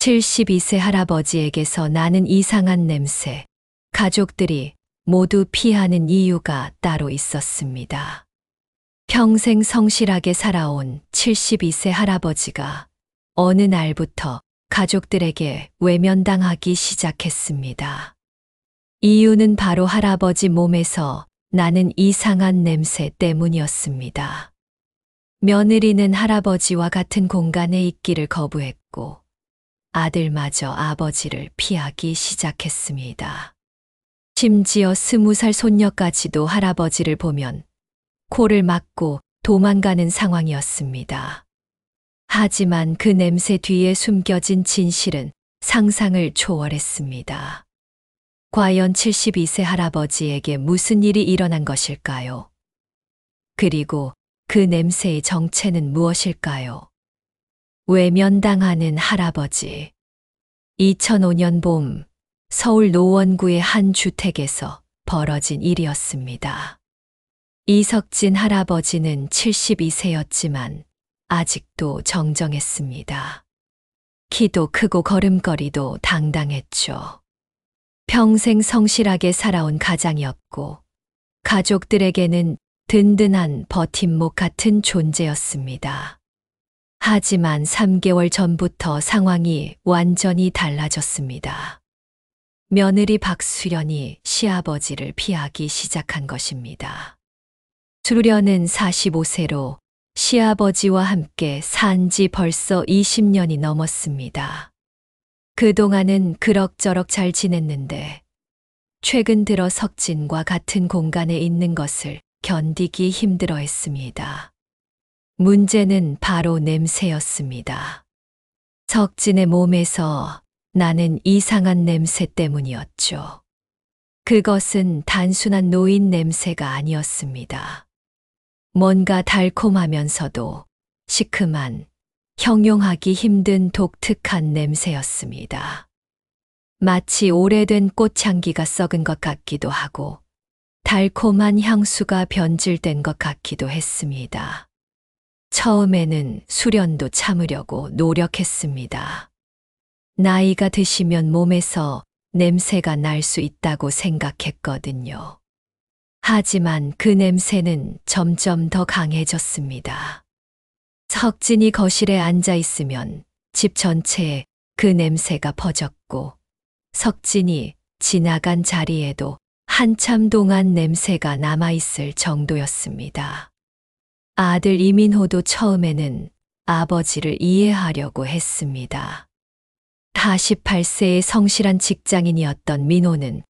72세 할아버지에게서 나는 이상한 냄새, 가족들이 모두 피하는 이유가 따로 있었습니다. 평생 성실하게 살아온 72세 할아버지가 어느 날부터 가족들에게 외면당하기 시작했습니다. 이유는 바로 할아버지 몸에서 나는 이상한 냄새 때문이었습니다. 며느리는 할아버지와 같은 공간에 있기를 거부했고, 아들마저 아버지를 피하기 시작했습니다. 심지어 20살 손녀까지도 할아버지를 보면 코를 막고 도망가는 상황이었습니다. 하지만 그 냄새 뒤에 숨겨진 진실은 상상을 초월했습니다. 과연 72세 할아버지에게 무슨 일이 일어난 것일까요? 그리고 그 냄새의 정체는 무엇일까요? 외면당하는 할아버지. 2005년 봄, 서울 노원구의 한 주택에서 벌어진 일이었습니다. 이석진 할아버지는 72세였지만 아직도 정정했습니다. 키도 크고 걸음걸이도 당당했죠. 평생 성실하게 살아온 가장이었고, 가족들에게는 든든한 버팀목 같은 존재였습니다. 하지만 3개월 전부터 상황이 완전히 달라졌습니다. 며느리 박수련이 시아버지를 피하기 시작한 것입니다. 수련은 45세로 시아버지와 함께 산 지 벌써 20년이 넘었습니다. 그동안은 그럭저럭 잘 지냈는데 최근 들어 석진과 같은 공간에 있는 것을 견디기 힘들어했습니다. 문제는 바로 냄새였습니다. 석진의 몸에서 나는 이상한 냄새 때문이었죠. 그것은 단순한 노인 냄새가 아니었습니다. 뭔가 달콤하면서도 시큼한, 형용하기 힘든 독특한 냄새였습니다. 마치 오래된 꽃향기가 썩은 것 같기도 하고, 달콤한 향수가 변질된 것 같기도 했습니다. 처음에는 수련도 참으려고 노력했습니다. 나이가 드시면 몸에서 냄새가 날 수 있다고 생각했거든요. 하지만 그 냄새는 점점 더 강해졌습니다. 석진이 거실에 앉아 있으면 집 전체에 그 냄새가 퍼졌고, 석진이 지나간 자리에도 한참 동안 냄새가 남아있을 정도였습니다. 아들 이민호도 처음에는 아버지를 이해하려고 했습니다. 48세의 성실한 직장인이었던 민호는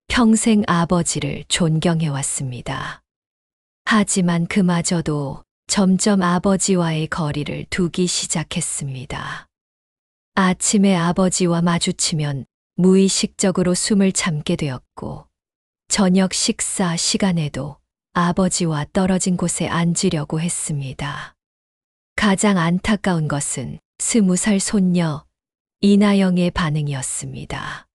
평생 아버지를 존경해왔습니다. 하지만 그마저도 점점 아버지와의 거리를 두기 시작했습니다. 아침에 아버지와 마주치면 무의식적으로 숨을 참게 되었고, 저녁 식사 시간에도 아버지와 떨어진 곳에 앉으려고 했습니다. 가장 안타까운 것은 20살 손녀 이나영의 반응이었습니다.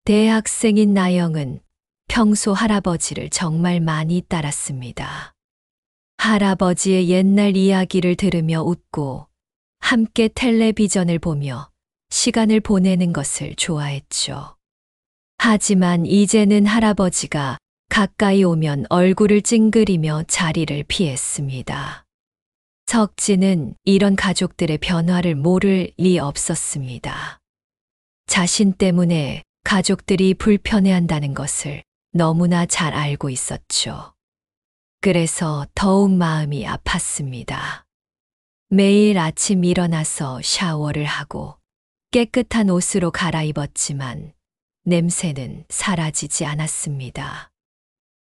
대학생인 나영은 평소 할아버지를 정말 많이 따랐습니다. 할아버지의 옛날 이야기를 들으며 웃고 함께 텔레비전을 보며 시간을 보내는 것을 좋아했죠. 하지만 이제는 할아버지가 가까이 오면 얼굴을 찡그리며 자리를 피했습니다. 석진은 이런 가족들의 변화를 모를 리 없었습니다. 자신 때문에 가족들이 불편해한다는 것을 너무나 잘 알고 있었죠. 그래서 더욱 마음이 아팠습니다. 매일 아침 일어나서 샤워를 하고 깨끗한 옷으로 갈아입었지만 냄새는 사라지지 않았습니다.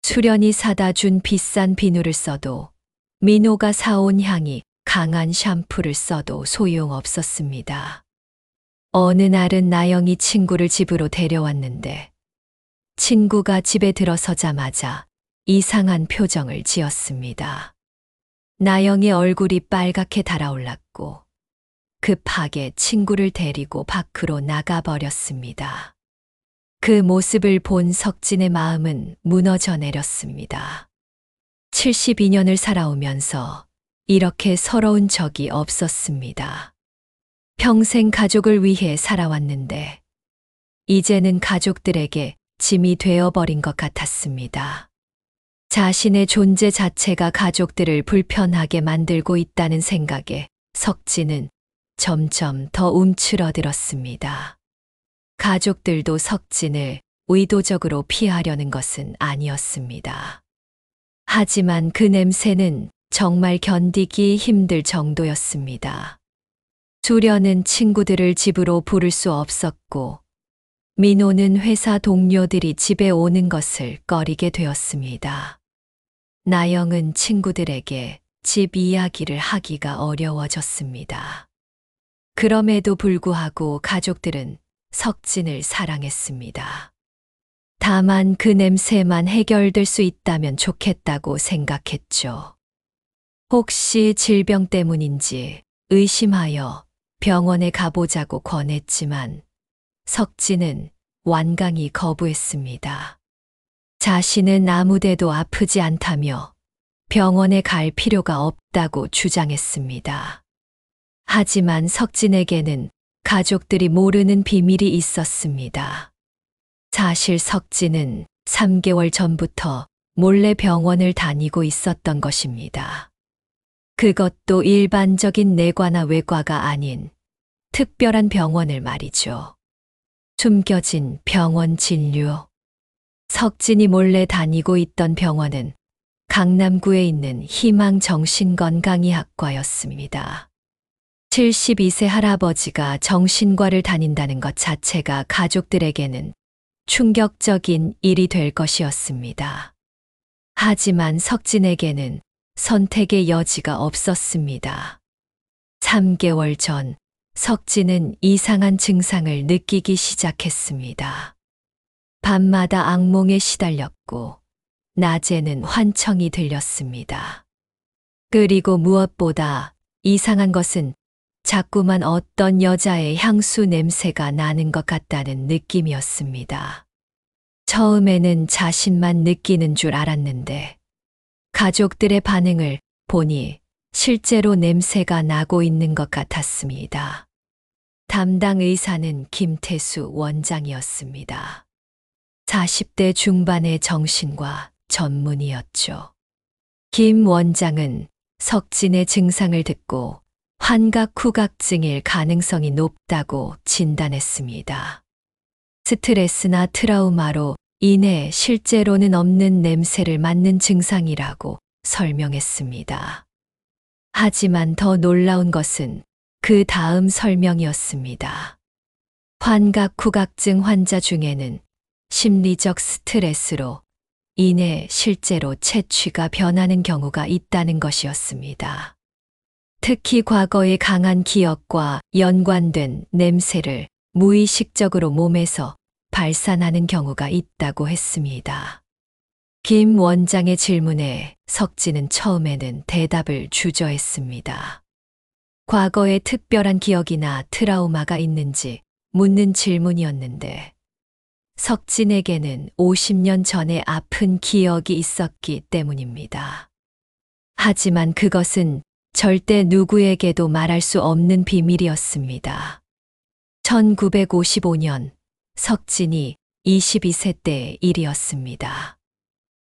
수련이 사다 준 비싼 비누를 써도, 민호가 사온 향이 강한 샴푸를 써도 소용없었습니다. 어느 날은 나영이 친구를 집으로 데려왔는데 친구가 집에 들어서자마자 이상한 표정을 지었습니다. 나영의 얼굴이 빨갛게 달아올랐고 급하게 친구를 데리고 밖으로 나가버렸습니다. 그 모습을 본 석진의 마음은 무너져 내렸습니다. 72년을 살아오면서 이렇게 서러운 적이 없었습니다. 평생 가족을 위해 살아왔는데 이제는 가족들에게 짐이 되어버린 것 같았습니다. 자신의 존재 자체가 가족들을 불편하게 만들고 있다는 생각에 석진은 점점 더 움츠러들었습니다. 가족들도 석진을 의도적으로 피하려는 것은 아니었습니다. 하지만 그 냄새는 정말 견디기 힘들 정도였습니다. 수련은 친구들을 집으로 부를 수 없었고, 민호는 회사 동료들이 집에 오는 것을 꺼리게 되었습니다. 나영은 친구들에게 집 이야기를 하기가 어려워졌습니다. 그럼에도 불구하고 가족들은 석진을 사랑했습니다. 다만 그 냄새만 해결될 수 있다면 좋겠다고 생각했죠. 혹시 질병 때문인지 의심하여 병원에 가보자고 권했지만 석진은 완강히 거부했습니다. 자신은 아무데도 아프지 않다며 병원에 갈 필요가 없다고 주장했습니다. 하지만 석진에게는 가족들이 모르는 비밀이 있었습니다. 사실 석진은 3개월 전부터 몰래 병원을 다니고 있었던 것입니다. 그것도 일반적인 내과나 외과가 아닌 특별한 병원을 말이죠. 숨겨진 병원 진료. 석진이 몰래 다니고 있던 병원은 강남구에 있는 희망정신건강의학과였습니다. 72세 할아버지가 정신과를 다닌다는 것 자체가 가족들에게는 충격적인 일이 될 것이었습니다. 하지만 석진에게는 선택의 여지가 없었습니다. 3개월 전 석진은 이상한 증상을 느끼기 시작했습니다. 밤마다 악몽에 시달렸고 낮에는 환청이 들렸습니다. 그리고 무엇보다 이상한 것은 자꾸만 어떤 여자의 향수 냄새가 나는 것 같다는 느낌이었습니다. 처음에는 자신만 느끼는 줄 알았는데 가족들의 반응을 보니 실제로 냄새가 나고 있는 것 같았습니다. 담당 의사는 김태수 원장이었습니다. 40대 중반의 정신과 전문의였죠. 김 원장은 석진의 증상을 듣고 환각-후각증일 가능성이 높다고 진단했습니다. 스트레스나 트라우마로 인해 실제로는 없는 냄새를 맡는 증상이라고 설명했습니다. 하지만 더 놀라운 것은 그 다음 설명이었습니다. 환각-후각증 환자 중에는 심리적 스트레스로 인해 실제로 체취가 변하는 경우가 있다는 것이었습니다. 특히 과거의 강한 기억과 연관된 냄새를 무의식적으로 몸에서 발산하는 경우가 있다고 했습니다. 김 원장의 질문에 석진은 처음에는 대답을 주저했습니다. 과거에 특별한 기억이나 트라우마가 있는지 묻는 질문이었는데 석진에게는 50년 전에 아픈 기억이 있었기 때문입니다. 하지만 그것은 절대 누구에게도 말할 수 없는 비밀이었습니다. 1955년 석진이 22세 때의 일이었습니다.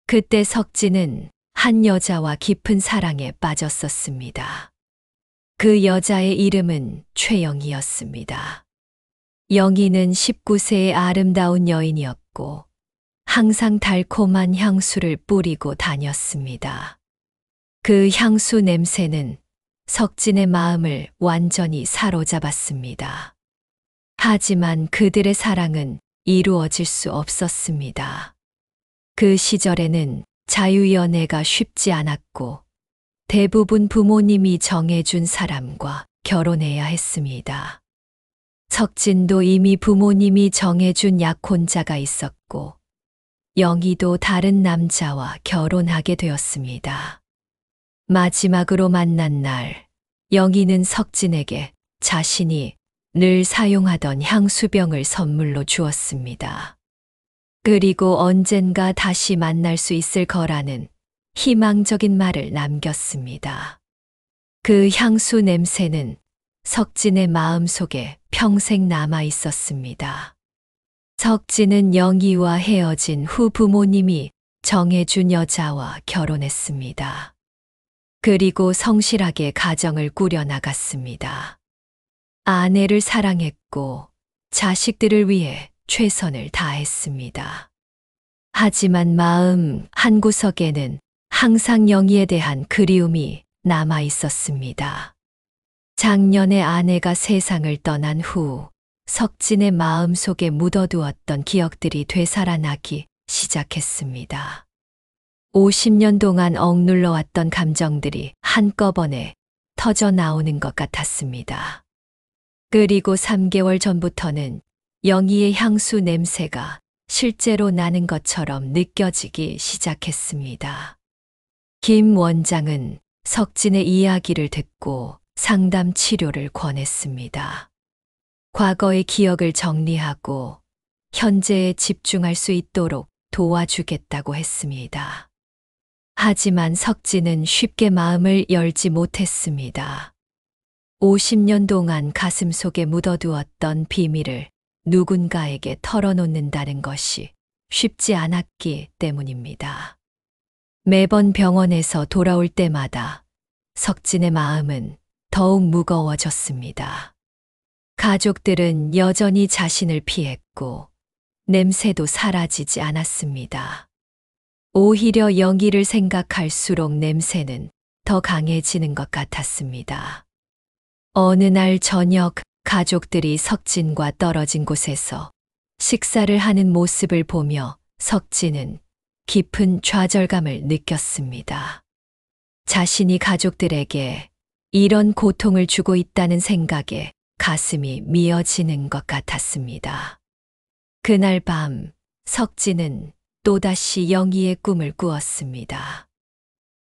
그때 석진은 한 여자와 깊은 사랑에 빠졌었습니다. 그 여자의 이름은 최영희였습니다. 영희는 19세의 아름다운 여인이었고 항상 달콤한 향수를 뿌리고 다녔습니다. 그 향수 냄새는 석진의 마음을 완전히 사로잡았습니다. 하지만 그들의 사랑은 이루어질 수 없었습니다. 그 시절에는 자유연애가 쉽지 않았고 대부분 부모님이 정해준 사람과 결혼해야 했습니다. 석진도 이미 부모님이 정해준 약혼자가 있었고 영희도 다른 남자와 결혼하게 되었습니다. 마지막으로 만난 날, 영희는 석진에게 자신이 늘 사용하던 향수병을 선물로 주었습니다. 그리고 언젠가 다시 만날 수 있을 거라는 희망적인 말을 남겼습니다. 그 향수 냄새는 석진의 마음속에 평생 남아 있었습니다. 석진은 영희와 헤어진 후 부모님이 정해준 여자와 결혼했습니다. 그리고 성실하게 가정을 꾸려나갔습니다. 아내를 사랑했고 자식들을 위해 최선을 다했습니다. 하지만 마음 한구석에는 항상 영희에 대한 그리움이 남아 있었습니다. 작년에 아내가 세상을 떠난 후 석진의 마음속에 묻어두었던 기억들이 되살아나기 시작했습니다. 50년 동안 억눌러왔던 감정들이 한꺼번에 터져 나오는 것 같았습니다. 그리고 3개월 전부터는 영희의 향수 냄새가 실제로 나는 것처럼 느껴지기 시작했습니다. 김 원장은 석진의 이야기를 듣고 상담 치료를 권했습니다. 과거의 기억을 정리하고 현재에 집중할 수 있도록 도와주겠다고 했습니다. 하지만 석진은 쉽게 마음을 열지 못했습니다. 50년 동안 가슴속에 묻어두었던 비밀을 누군가에게 털어놓는다는 것이 쉽지 않았기 때문입니다. 매번 병원에서 돌아올 때마다 석진의 마음은 더욱 무거워졌습니다. 가족들은 여전히 자신을 피했고 냄새도 사라지지 않았습니다. 오히려 영희를 생각할수록 냄새는 더 강해지는 것 같았습니다. 어느 날 저녁 가족들이 석진과 떨어진 곳에서 식사를 하는 모습을 보며 석진은 깊은 좌절감을 느꼈습니다. 자신이 가족들에게 이런 고통을 주고 있다는 생각에 가슴이 미어지는 것 같았습니다. 그날 밤 석진은 또다시 영희의 꿈을 꾸었습니다.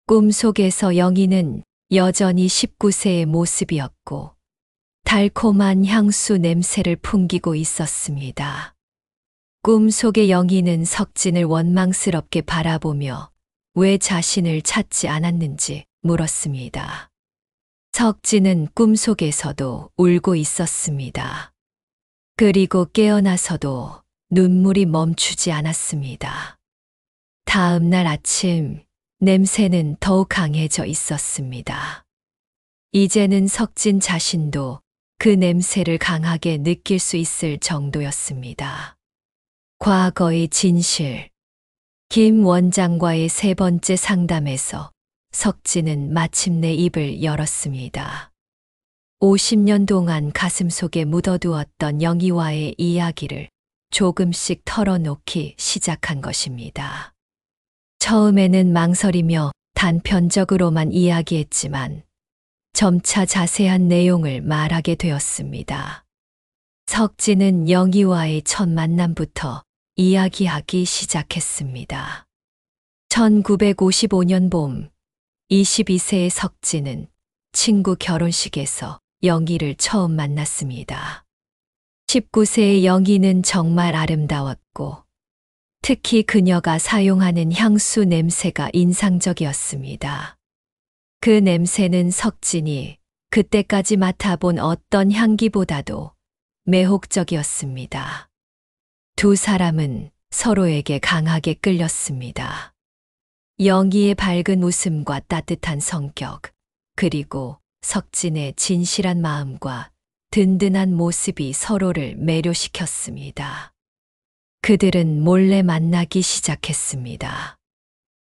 꿈속에서 영희는 여전히 19세의 모습이었고 달콤한 향수 냄새를 풍기고 있었습니다. 꿈속의 영희는 석진을 원망스럽게 바라보며 왜 자신을 찾지 않았는지 물었습니다. 석진은 꿈속에서도 울고 있었습니다. 그리고 깨어나서도 눈물이 멈추지 않았습니다. 다음 날 아침 냄새는 더욱 강해져 있었습니다. 이제는 석진 자신도 그 냄새를 강하게 느낄 수 있을 정도였습니다. 과거의 진실. 김 원장과의 3번째 상담에서 석진은 마침내 입을 열었습니다. 50년 동안 가슴속에 묻어두었던 영희와의 이야기를 조금씩 털어놓기 시작한 것입니다. 처음에는 망설이며 단편적으로만 이야기했지만 점차 자세한 내용을 말하게 되었습니다. 석진은 영희와의 첫 만남부터 이야기하기 시작했습니다. 1955년 봄, 22세의 석진은 친구 결혼식에서 영희를 처음 만났습니다. 19세의 영희는 정말 아름다웠고 특히 그녀가 사용하는 향수 냄새가 인상적이었습니다. 그 냄새는 석진이 그때까지 맡아본 어떤 향기보다도 매혹적이었습니다. 두 사람은 서로에게 강하게 끌렸습니다. 영희의 밝은 웃음과 따뜻한 성격, 그리고 석진의 진실한 마음과 든든한 모습이 서로를 매료시켰습니다. 그들은 몰래 만나기 시작했습니다.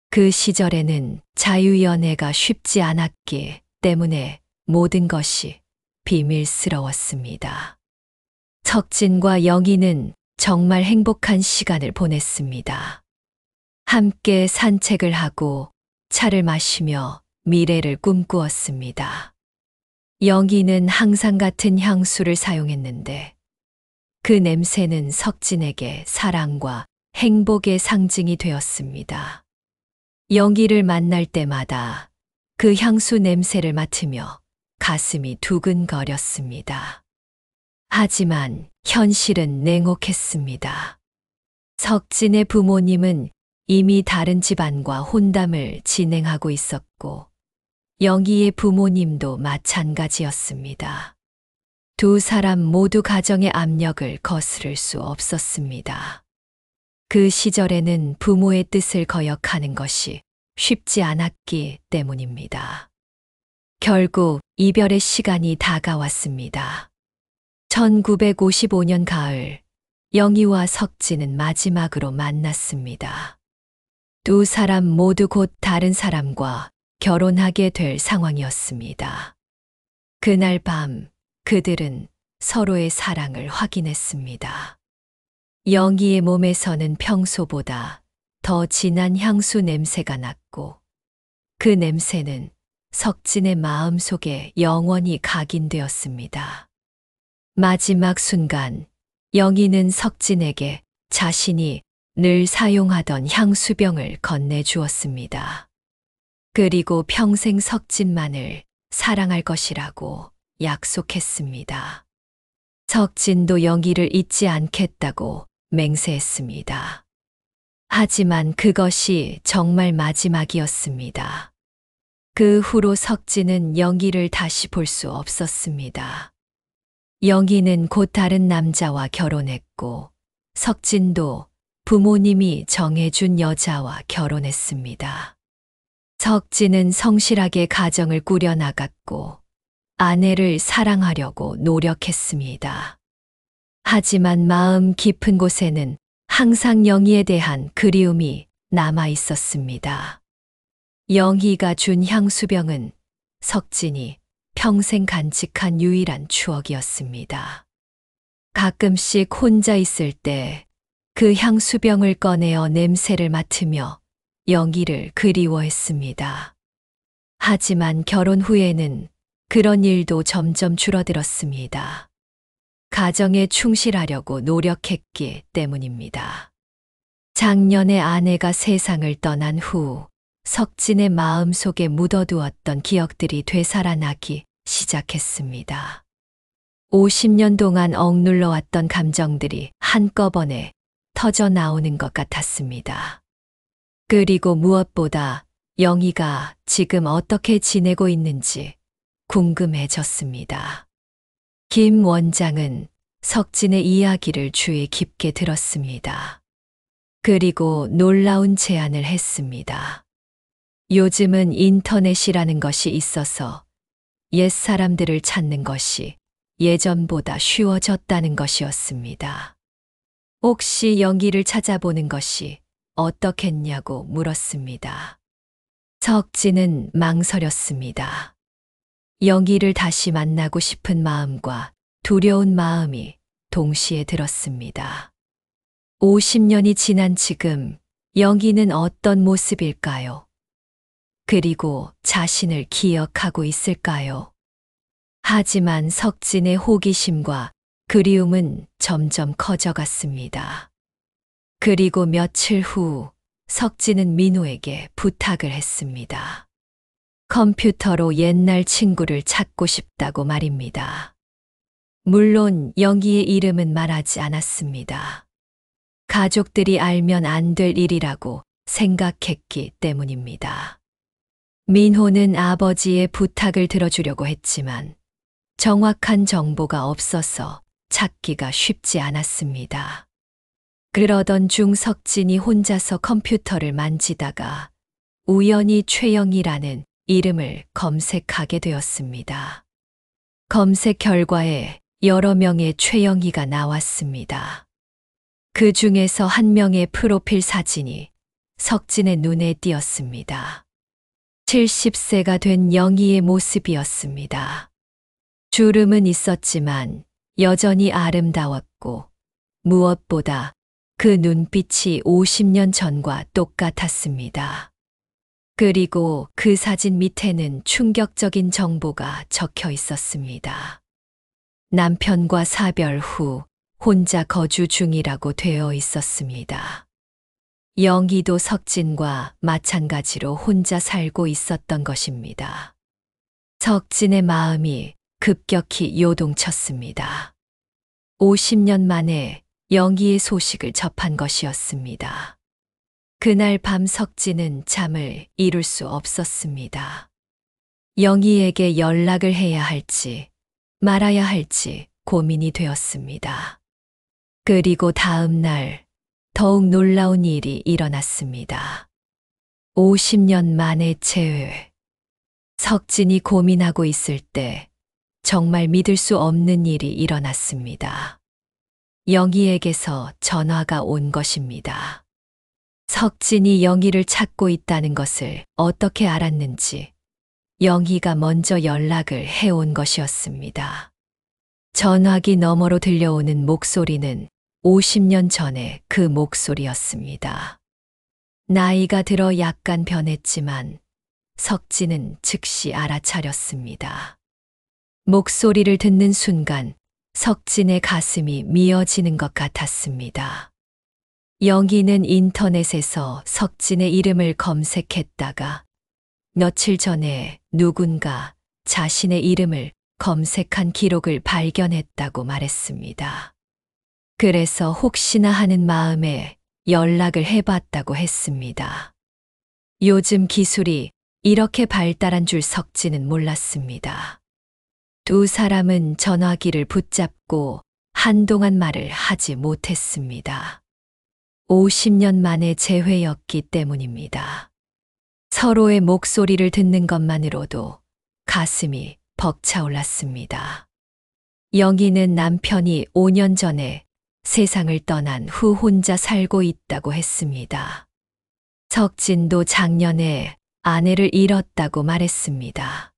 그 시절에는 자유연애가 쉽지 않았기 때문에 모든 것이 비밀스러웠습니다. 석진과 영희는 정말 행복한 시간을 보냈습니다. 함께 산책을 하고 차를 마시며 미래를 꿈꾸었습니다. 영희는 항상 같은 향수를 사용했는데 그 냄새는 석진에게 사랑과 행복의 상징이 되었습니다. 영희를 만날 때마다 그 향수 냄새를 맡으며 가슴이 두근거렸습니다. 하지만 현실은 냉혹했습니다. 석진의 부모님은 이미 다른 집안과 혼담을 진행하고 있었고 영희의 부모님도 마찬가지였습니다. 두 사람 모두 가정의 압력을 거스를 수 없었습니다. 그 시절에는 부모의 뜻을 거역하는 것이 쉽지 않았기 때문입니다. 결국 이별의 시간이 다가왔습니다. 1955년 가을, 영희와 석진은 마지막으로 만났습니다. 두 사람 모두 곧 다른 사람과 결혼하게 될 상황이었습니다. 그날 밤, 그들은 서로의 사랑을 확인했습니다. 영희의 몸에서는 평소보다 더 진한 향수 냄새가 났고, 그 냄새는 석진의 마음속에 영원히 각인되었습니다. 마지막 순간, 영희는 석진에게 자신이 늘 사용하던 향수병을 건네주었습니다. 그리고 평생 석진만을 사랑할 것이라고 약속했습니다. 석진도 영희를 잊지 않겠다고 맹세했습니다. 하지만 그것이 정말 마지막이었습니다. 그 후로 석진은 영희를 다시 볼 수 없었습니다. 영희는 곧 다른 남자와 결혼했고, 석진도 부모님이 정해준 여자와 결혼했습니다. 석진은 성실하게 가정을 꾸려나갔고, 아내를 사랑하려고 노력했습니다. 하지만 마음 깊은 곳에는 항상 영희에 대한 그리움이 남아 있었습니다. 영희가 준 향수병은 석진이 평생 간직한 유일한 추억이었습니다. 가끔씩 혼자 있을 때 그 향수병을 꺼내어 냄새를 맡으며 영희를 그리워했습니다. 하지만 결혼 후에는 그런 일도 점점 줄어들었습니다. 가정에 충실하려고 노력했기 때문입니다. 작년에 아내가 세상을 떠난 후 석진의 마음 속에 묻어두었던 기억들이 되살아나기 시작했습니다. 50년 동안 억눌러왔던 감정들이 한꺼번에 터져 나오는 것 같았습니다. 그리고 무엇보다 영희가 지금 어떻게 지내고 있는지 궁금해졌습니다. 김 원장은 석진의 이야기를 주의 깊게 들었습니다. 그리고 놀라운 제안을 했습니다. 요즘은 인터넷이라는 것이 있어서 옛 사람들을 찾는 것이 예전보다 쉬워졌다는 것이었습니다. 혹시 영희를 찾아보는 것이 어떻겠냐고 물었습니다. 석진은 망설였습니다. 영희를 다시 만나고 싶은 마음과 두려운 마음이 동시에 들었습니다. 50년이 지난 지금 영희는 어떤 모습일까요? 그리고 자신을 기억하고 있을까요? 하지만 석진의 호기심과 그리움은 점점 커져갔습니다. 그리고 며칠 후 석진은 민호에게 부탁을 했습니다. 컴퓨터로 옛날 친구를 찾고 싶다고 말입니다. 물론 영희의 이름은 말하지 않았습니다. 가족들이 알면 안 될 일이라고 생각했기 때문입니다. 민호는 아버지의 부탁을 들어주려고 했지만 정확한 정보가 없어서 찾기가 쉽지 않았습니다. 그러던 중 석진이 혼자서 컴퓨터를 만지다가 우연히 최영희라는 이름을 검색하게 되었습니다. 검색 결과에 여러 명의 최영희가 나왔습니다. 그 중에서 한 명의 프로필 사진이 석진의 눈에 띄었습니다. 70세가 된 영희의 모습이었습니다. 주름은 있었지만 여전히 아름다웠고 무엇보다 그 눈빛이 50년 전과 똑같았습니다. 그리고 그 사진 밑에는 충격적인 정보가 적혀 있었습니다. 남편과 사별 후 혼자 거주 중이라고 되어 있었습니다. 영희도 석진과 마찬가지로 혼자 살고 있었던 것입니다. 석진의 마음이 급격히 요동쳤습니다. 50년 만에 영희의 소식을 접한 것이었습니다. 그날 밤 석진은 잠을 이룰 수 없었습니다. 영희에게 연락을 해야 할지 말아야 할지 고민이 되었습니다. 그리고 다음 날 더욱 놀라운 일이 일어났습니다. 50년 만의 재회. 석진이 고민하고 있을 때 정말 믿을 수 없는 일이 일어났습니다. 영희에게서 전화가 온 것입니다. 석진이 영희를 찾고 있다는 것을 어떻게 알았는지 영희가 먼저 연락을 해온 것이었습니다. 전화기 너머로 들려오는 목소리는 50년 전의 그 목소리였습니다. 나이가 들어 약간 변했지만 석진은 즉시 알아차렸습니다. 목소리를 듣는 순간 석진의 가슴이 미어지는 것 같았습니다. 영희는 인터넷에서 석진의 이름을 검색했다가 며칠 전에 누군가 자신의 이름을 검색한 기록을 발견했다고 말했습니다. 그래서 혹시나 하는 마음에 연락을 해봤다고 했습니다. 요즘 기술이 이렇게 발달한 줄 석진은 몰랐습니다. 두 사람은 전화기를 붙잡고 한동안 말을 하지 못했습니다. 50년 만의 재회였기 때문입니다. 서로의 목소리를 듣는 것만으로도 가슴이 벅차올랐습니다. 영희는 남편이 5년 전에 세상을 떠난 후 혼자 살고 있다고 했습니다. 석진도 작년에 아내를 잃었다고 말했습니다.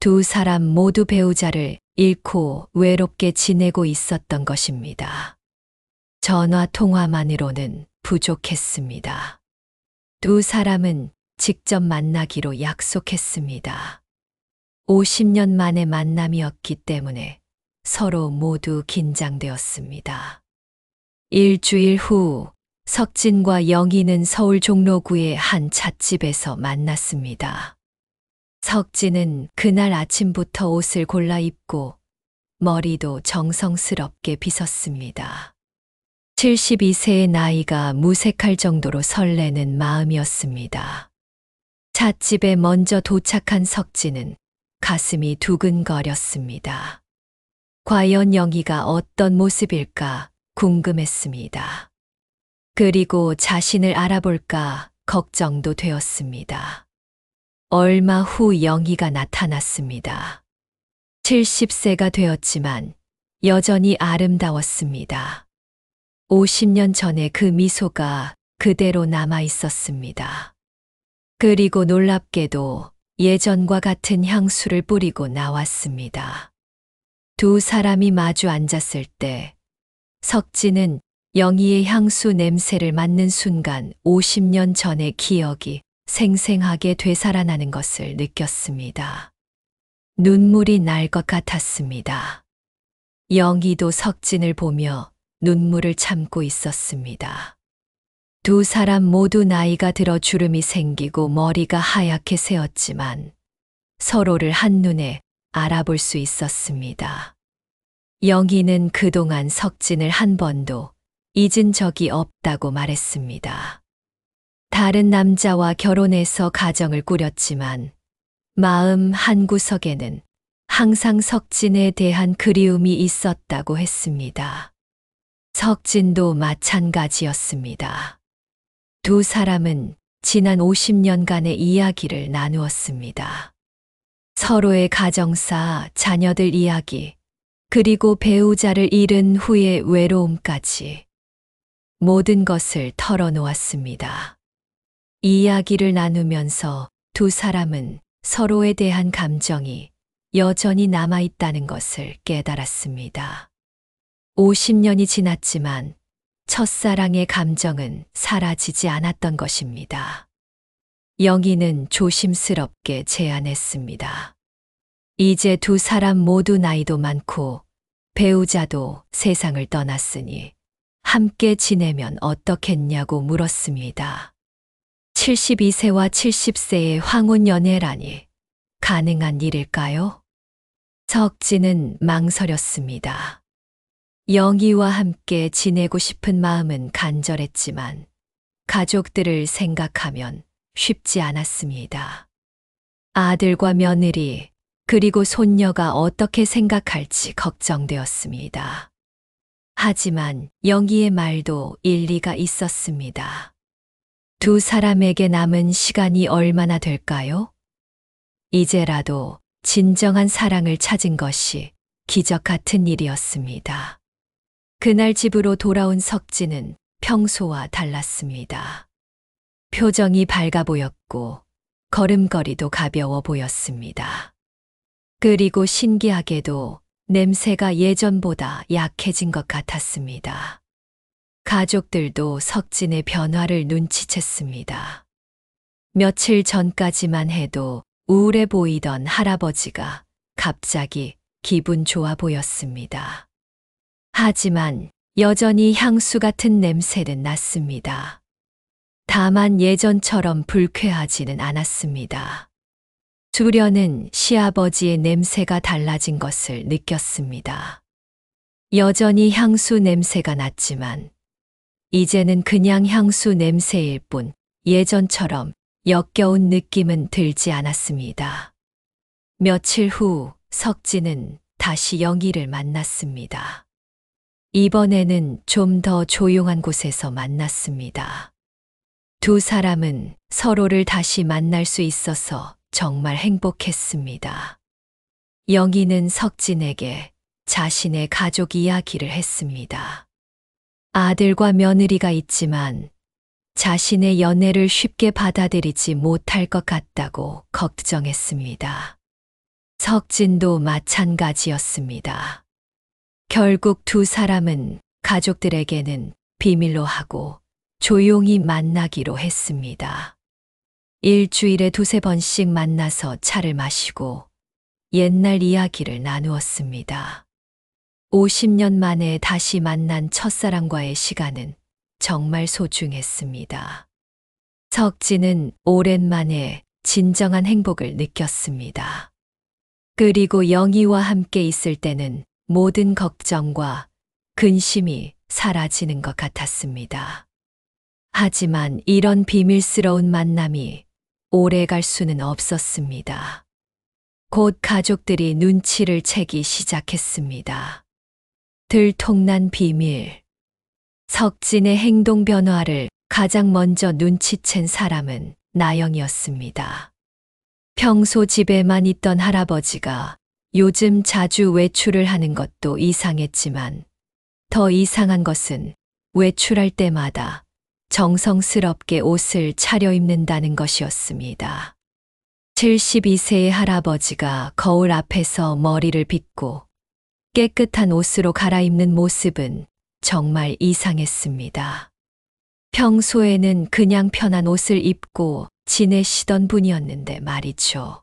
두 사람 모두 배우자를 잃고 외롭게 지내고 있었던 것입니다. 전화 통화만으로는 부족했습니다. 두 사람은 직접 만나기로 약속했습니다. 50년 만의 만남이었기 때문에 서로 모두 긴장되었습니다. 일주일 후 석진과 영희는 서울 종로구의 한 찻집에서 만났습니다. 석진은 그날 아침부터 옷을 골라 입고 머리도 정성스럽게 빗었습니다. 72세의 나이가 무색할 정도로 설레는 마음이었습니다. 찻집에 먼저 도착한 석진은 가슴이 두근거렸습니다. 과연 영희가 어떤 모습일까 궁금했습니다. 그리고 자신을 알아볼까 걱정도 되었습니다. 얼마 후 영희가 나타났습니다. 70세가 되었지만 여전히 아름다웠습니다. 50년 전의 그 미소가 그대로 남아 있었습니다. 그리고 놀랍게도 예전과 같은 향수를 뿌리고 나왔습니다. 두 사람이 마주 앉았을 때 석진은 영희의 향수 냄새를 맡는 순간 50년 전의 기억이 생생하게 되살아나는 것을 느꼈습니다. 눈물이 날 것 같았습니다. 영희도 석진을 보며 눈물을 참고 있었습니다. 두 사람 모두 나이가 들어 주름이 생기고 머리가 하얗게 새었지만 서로를 한눈에 알아볼 수 있었습니다. 영희는 그동안 석진을 한 번도 잊은 적이 없다고 말했습니다. 다른 남자와 결혼해서 가정을 꾸렸지만 마음 한구석에는 항상 석진에 대한 그리움이 있었다고 했습니다. 석진도 마찬가지였습니다. 두 사람은 지난 50년간의 이야기를 나누었습니다. 서로의 가정사, 자녀들 이야기, 그리고 배우자를 잃은 후의 외로움까지 모든 것을 털어놓았습니다. 이야기를 나누면서 두 사람은 서로에 대한 감정이 여전히 남아있다는 것을 깨달았습니다. 50년이 지났지만 첫사랑의 감정은 사라지지 않았던 것입니다. 영희는 조심스럽게 제안했습니다. 이제 두 사람 모두 나이도 많고 배우자도 세상을 떠났으니 함께 지내면 어떻겠냐고 물었습니다. 72세와 70세의 황혼연애라니 가능한 일일까요? 석진은 망설였습니다. 영희와 함께 지내고 싶은 마음은 간절했지만 가족들을 생각하면 쉽지 않았습니다. 아들과 며느리, 그리고 손녀가 어떻게 생각할지 걱정되었습니다. 하지만 영희의 말도 일리가 있었습니다. 두 사람에게 남은 시간이 얼마나 될까요? 이제라도 진정한 사랑을 찾은 것이 기적 같은 일이었습니다. 그날 집으로 돌아온 석진은 평소와 달랐습니다. 표정이 밝아 보였고 걸음걸이도 가벼워 보였습니다. 그리고 신기하게도 냄새가 예전보다 약해진 것 같았습니다. 가족들도 석진의 변화를 눈치챘습니다. 며칠 전까지만 해도 우울해 보이던 할아버지가 갑자기 기분 좋아 보였습니다. 하지만 여전히 향수 같은 냄새는 났습니다. 다만 예전처럼 불쾌하지는 않았습니다. 수련은 시아버지의 냄새가 달라진 것을 느꼈습니다. 여전히 향수 냄새가 났지만 이제는 그냥 향수 냄새일 뿐 예전처럼 역겨운 느낌은 들지 않았습니다. 며칠 후 석진은 다시 영희를 만났습니다. 이번에는 좀 더 조용한 곳에서 만났습니다. 두 사람은 서로를 다시 만날 수 있어서 정말 행복했습니다. 영희는 석진에게 자신의 가족 이야기를 했습니다. 아들과 며느리가 있지만 자신의 연애를 쉽게 받아들이지 못할 것 같다고 걱정했습니다. 석진도 마찬가지였습니다. 결국 두 사람은 가족들에게는 비밀로 하고 조용히 만나기로 했습니다. 일주일에 두세 번씩 만나서 차를 마시고 옛날 이야기를 나누었습니다. 50년 만에 다시 만난 첫사랑과의 시간은 정말 소중했습니다. 석진은 오랜만에 진정한 행복을 느꼈습니다. 그리고 영희와 함께 있을 때는 모든 걱정과 근심이 사라지는 것 같았습니다. 하지만 이런 비밀스러운 만남이 오래 갈 수는 없었습니다. 곧 가족들이 눈치를 채기 시작했습니다. 들통난 비밀. 석진의 행동 변화를 가장 먼저 눈치챈 사람은 나영이었습니다. 평소 집에만 있던 할아버지가 요즘 자주 외출을 하는 것도 이상했지만 더 이상한 것은 외출할 때마다 정성스럽게 옷을 차려입는다는 것이었습니다. 72세의 할아버지가 거울 앞에서 머리를 빗고 깨끗한 옷으로 갈아입는 모습은 정말 이상했습니다. 평소에는 그냥 편한 옷을 입고 지내시던 분이었는데 말이죠.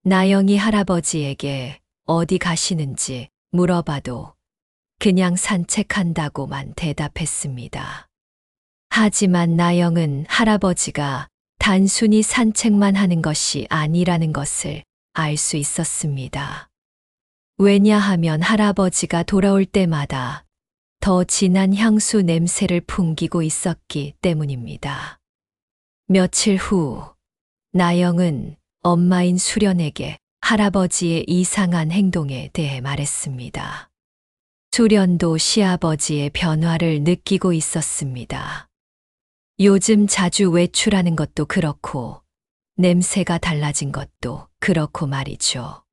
나영이 할아버지에게 어디 가시는지 물어봐도 그냥 산책한다고만 대답했습니다. 하지만 나영은 할아버지가 단순히 산책만 하는 것이 아니라는 것을 알 수 있었습니다. 왜냐하면 할아버지가 돌아올 때마다 더 진한 향수 냄새를 풍기고 있었기 때문입니다. 며칠 후, 나영은 엄마인 수련에게 할아버지의 이상한 행동에 대해 말했습니다. 수련도 시아버지의 변화를 느끼고 있었습니다. 요즘 자주 외출하는 것도 그렇고 냄새가 달라진 것도 그렇고 말이죠.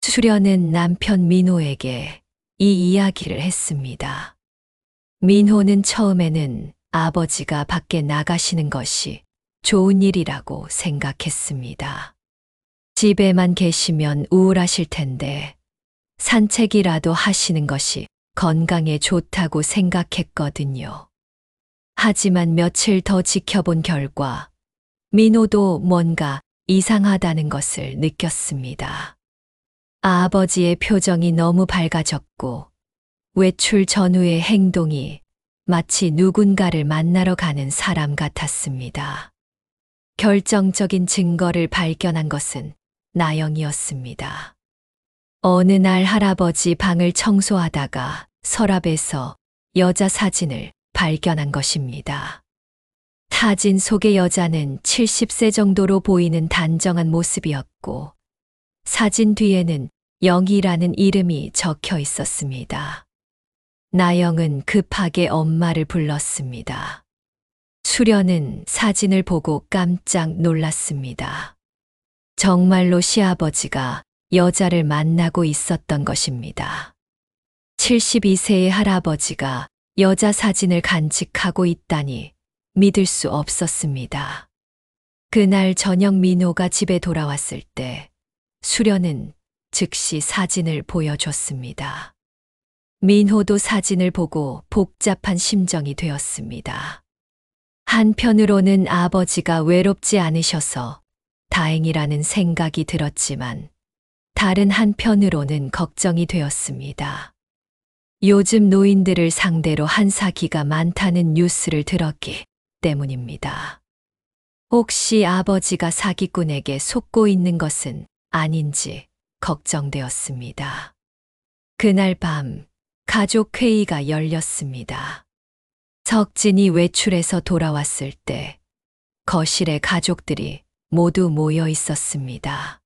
수련은 남편 민호에게 이 이야기를 했습니다. 민호는 처음에는 아버지가 밖에 나가시는 것이 좋은 일이라고 생각했습니다. 집에만 계시면 우울하실 텐데 산책이라도 하시는 것이 건강에 좋다고 생각했거든요. 하지만 며칠 더 지켜본 결과 민호도 뭔가 이상하다는 것을 느꼈습니다. 아버지의 표정이 너무 밝아졌고 외출 전후의 행동이 마치 누군가를 만나러 가는 사람 같았습니다. 결정적인 증거를 발견한 것은 나영이었습니다. 어느 날 할아버지 방을 청소하다가 서랍에서 여자 사진을 발견한 것입니다. 사진 속의 여자는 70세 정도로 보이는 단정한 모습이었고 사진 뒤에는 영희라는 이름이 적혀 있었습니다. 나영은 급하게 엄마를 불렀습니다. 수련은 사진을 보고 깜짝 놀랐습니다. 정말로 시아버지가 여자를 만나고 있었던 것입니다. 72세의 할아버지가 여자 사진을 간직하고 있다니 믿을 수 없었습니다. 그날 저녁 민호가 집에 돌아왔을 때 수련은 즉시 사진을 보여줬습니다. 민호도 사진을 보고 복잡한 심정이 되었습니다. 한편으로는 아버지가 외롭지 않으셔서 다행이라는 생각이 들었지만 다른 한편으로는 걱정이 되었습니다. 요즘 노인들을 상대로 한사기가 많다는 뉴스를 들었기 때문입니다. 혹시 아버지가 사기꾼에게 속고 있는 것은 아닌지 걱정되었습니다. 그날 밤 가족 회의가 열렸습니다. 석진이 외출해서 돌아왔을 때 거실에 가족들이 모두 모여 있었습니다.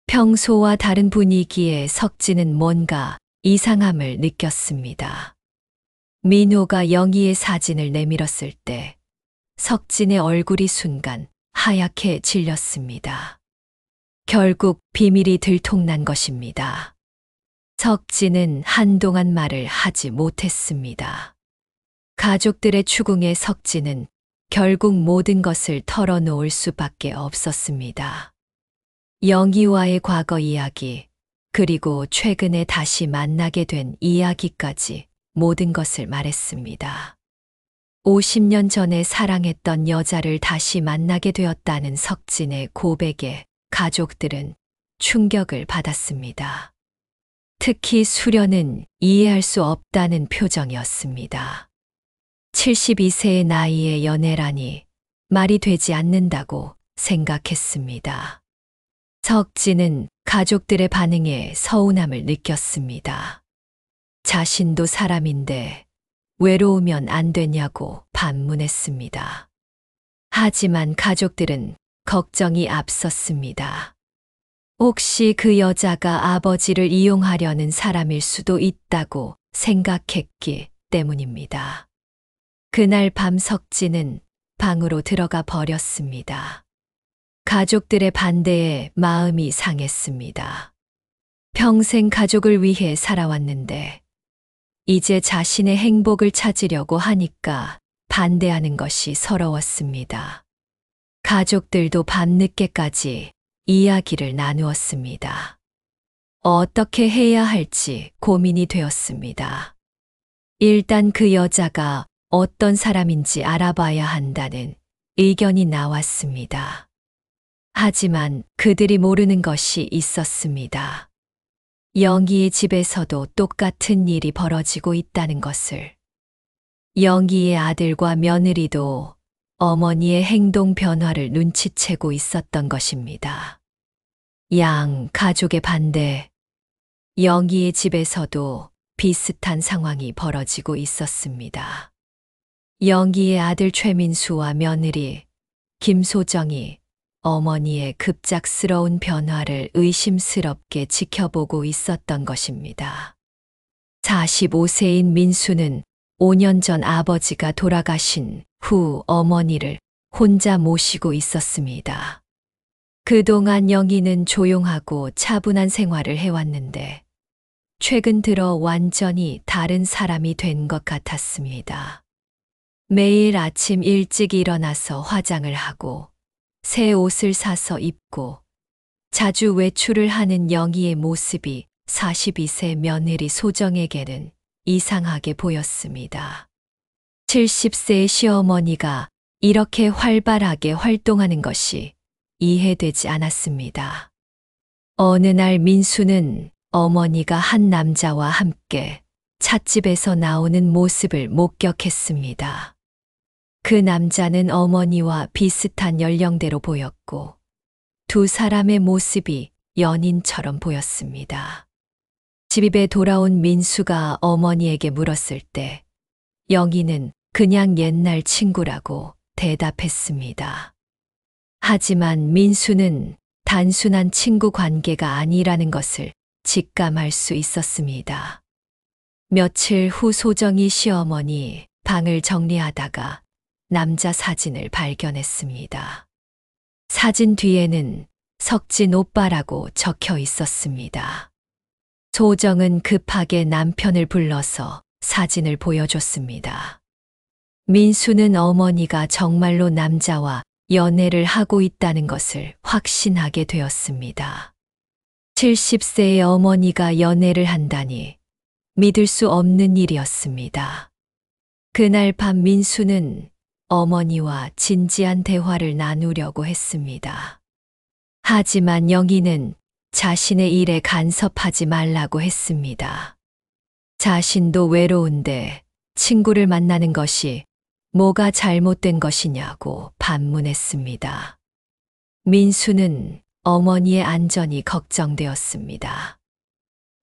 평소와 다른 분위기에 석진은 뭔가 이상함을 느꼈습니다. 민호가 영희의 사진을 내밀었을 때 석진의 얼굴이 순간 하얗게 질렸습니다. 결국 비밀이 들통난 것입니다. 석진은 한동안 말을 하지 못했습니다. 가족들의 추궁에 석진은 결국 모든 것을 털어놓을 수밖에 없었습니다. 영희와의 과거 이야기, 그리고 최근에 다시 만나게 된 이야기까지 모든 것을 말했습니다. 50년 전에 사랑했던 여자를 다시 만나게 되었다는 석진의 고백에 가족들은 충격을 받았습니다. 특히 수련은 이해할 수 없다는 표정이었습니다. 72세의 나이에 연애라니 말이 되지 않는다고 생각했습니다. 석진은 가족들의 반응에 서운함을 느꼈습니다. 자신도 사람인데 외로우면 안 되냐고 반문했습니다. 하지만 가족들은 걱정이 앞섰습니다. 혹시 그 여자가 아버지를 이용하려는 사람일 수도 있다고 생각했기 때문입니다. 그날 밤 석진은 방으로 들어가 버렸습니다. 가족들의 반대에 마음이 상했습니다. 평생 가족을 위해 살아왔는데 이제 자신의 행복을 찾으려고 하니까 반대하는 것이 서러웠습니다. 가족들도 밤늦게까지 이야기를 나누었습니다. 어떻게 해야 할지 고민이 되었습니다. 일단 그 여자가 어떤 사람인지 알아봐야 한다는 의견이 나왔습니다. 하지만 그들이 모르는 것이 있었습니다. 영희의 집에서도 똑같은 일이 벌어지고 있다는 것을. 영희의 아들과 며느리도 어머니의 행동 변화를 눈치채고 있었던 것입니다. 양 가족의 반대, 영희의 집에서도 비슷한 상황이 벌어지고 있었습니다. 영희의 아들 최민수와 며느리 김소정이 어머니의 급작스러운 변화를 의심스럽게 지켜보고 있었던 것입니다. 45세인 민수는 5년 전 아버지가 돌아가신 후 어머니를 혼자 모시고 있었습니다. 그동안 영희는 조용하고 차분한 생활을 해왔는데 최근 들어 완전히 다른 사람이 된 것 같았습니다. 매일 아침 일찍 일어나서 화장을 하고 새 옷을 사서 입고 자주 외출을 하는 영희의 모습이 42세 며느리 소정에게는 이상하게 보였습니다. 70세의 시어머니가 이렇게 활발하게 활동하는 것이 이해되지 않았습니다. 어느 날 민수는 어머니가 한 남자와 함께 찻집에서 나오는 모습을 목격했습니다. 그 남자는 어머니와 비슷한 연령대로 보였고 두 사람의 모습이 연인처럼 보였습니다. 집에 돌아온 민수가 어머니에게 물었을 때 영희는 그냥 옛날 친구라고 대답했습니다. 하지만 민수는 단순한 친구 관계가 아니라는 것을 직감할 수 있었습니다. 며칠 후 소정이 시어머니 방을 정리하다가 남자 사진을 발견했습니다. 사진 뒤에는 석진 오빠라고 적혀 있었습니다. 소정은 급하게 남편을 불러서 사진을 보여줬습니다. 민수는 어머니가 정말로 남자와 연애를 하고 있다는 것을 확신하게 되었습니다. 70세의 어머니가 연애를 한다니 믿을 수 없는 일이었습니다. 그날 밤 민수는 어머니와 진지한 대화를 나누려고 했습니다. 하지만 영희는 자신의 일에 간섭하지 말라고 했습니다. 자신도 외로운데 친구를 만나는 것이 뭐가 잘못된 것이냐고 반문했습니다. 민수는 어머니의 안전이 걱정되었습니다.